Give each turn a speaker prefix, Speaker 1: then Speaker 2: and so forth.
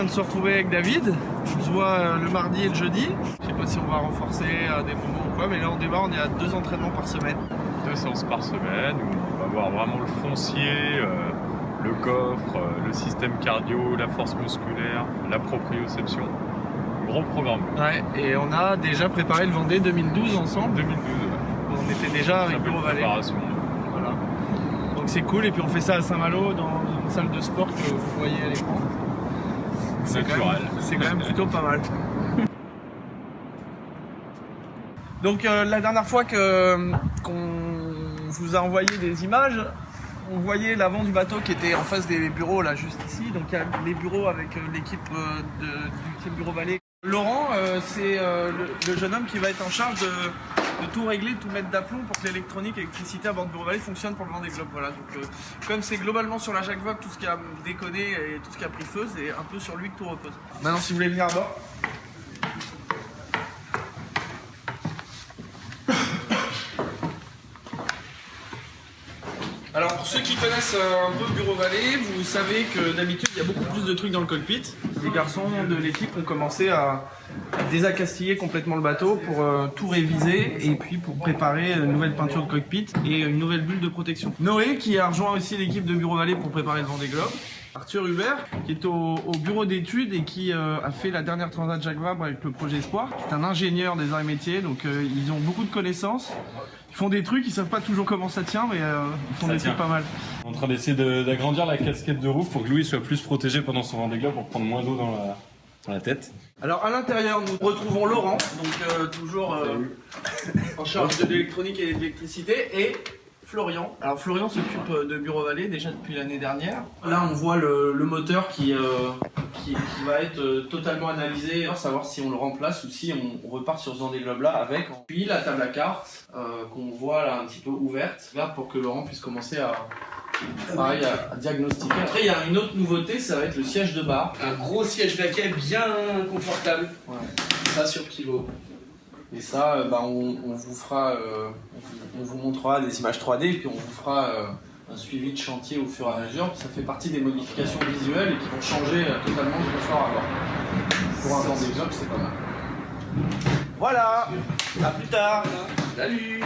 Speaker 1: vient de se retrouver avec David. On se voit le mardi et le jeudi. Je sais pas si on va renforcer à des moments ou quoi, mais là on démarre, on est à 2 entraînements par semaine.
Speaker 2: 2 séances par semaine où on va voir vraiment le foncier, le coffre, le système cardio, la force musculaire, la proprioception. Gros programme. Ouais,
Speaker 1: et on a déjà préparé le Vendée 2012 ensemble.
Speaker 2: 2012, ouais.
Speaker 1: On était déjà avec Bureau Vallée. Voilà. Donc c'est cool, et puis on fait ça à Saint-Malo dans une salle de sport que vous voyez à l'écran. C'est quand même plutôt pas mal. Donc la dernière fois qu'on vous a envoyé des images, on voyait l'avant du bateau qui était en face des bureaux là juste ici. Donc il y a les bureaux avec l'équipe du team Bureau Vallée. Laurent, c'est le jeune homme qui va être en charge de tout régler, de tout mettre d'aplomb pour que l'électronique et l'électricité à bord de Bureau Vallée fonctionne pour le Vendée Globe. Voilà. Donc comme c'est globalement sur la Jacques Vabre tout ce qui a déconné et tout ce qui a pris feu, c'est un peu sur lui que tout repose. Maintenant si vous voulez venir à bord. Alors pour ceux qui connaissent un peu Bureau Vallée, vous savez que d'habitude il y a beaucoup plus de trucs dans le cockpit. Les garçons de l'équipe ont commencé à désaccastiller complètement le bateau pour tout réviser et puis pour préparer une nouvelle peinture de cockpit et une nouvelle bulle de protection. Noé qui a rejoint aussi l'équipe de Bureau Vallée pour préparer le Vendée Globe. Arthur Hubert qui est au bureau d'études et qui a fait la dernière Transat Jacques Vabre avec le projet Espoir. C'est un ingénieur des arts et métiers, donc ils ont beaucoup de connaissances. Ils font des trucs, ils savent pas toujours comment ça tient, mais ils font des trucs pas mal.
Speaker 2: On est en train d'essayer d'agrandir la casquette de roue pour que Louis soit plus protégé pendant son Vendée Globe pour prendre moins d'eau dans la tête. Alors
Speaker 1: à l'intérieur, nous retrouvons Laurent, donc toujours en charge de l'électronique et de l'électricité, et Florian. Alors Florian s'occupe de Bureau Vallée déjà depuis l'année dernière. Là on voit le moteur qui va être totalement analysé pour savoir si on le remplace ou si on repart sur ce Vendée Globe là avec. Puis la table à cartes qu'on voit là un petit peu ouverte, là pour que Laurent puisse commencer à diagnostiquer. Après il y a une autre nouveauté, ça va être le siège de bar. Un gros siège baquet bien confortable. Ouais. Ça sur pivot. Et ça, on vous fera, on vous montrera des images 3D et puis on vous fera un suivi de chantier au fur et à mesure. Ça fait partie des modifications visuelles et qui vont changer totalement le confort à bord. Pour un Vendée Globe, c'est pas mal. Voilà, à plus tard. Salut.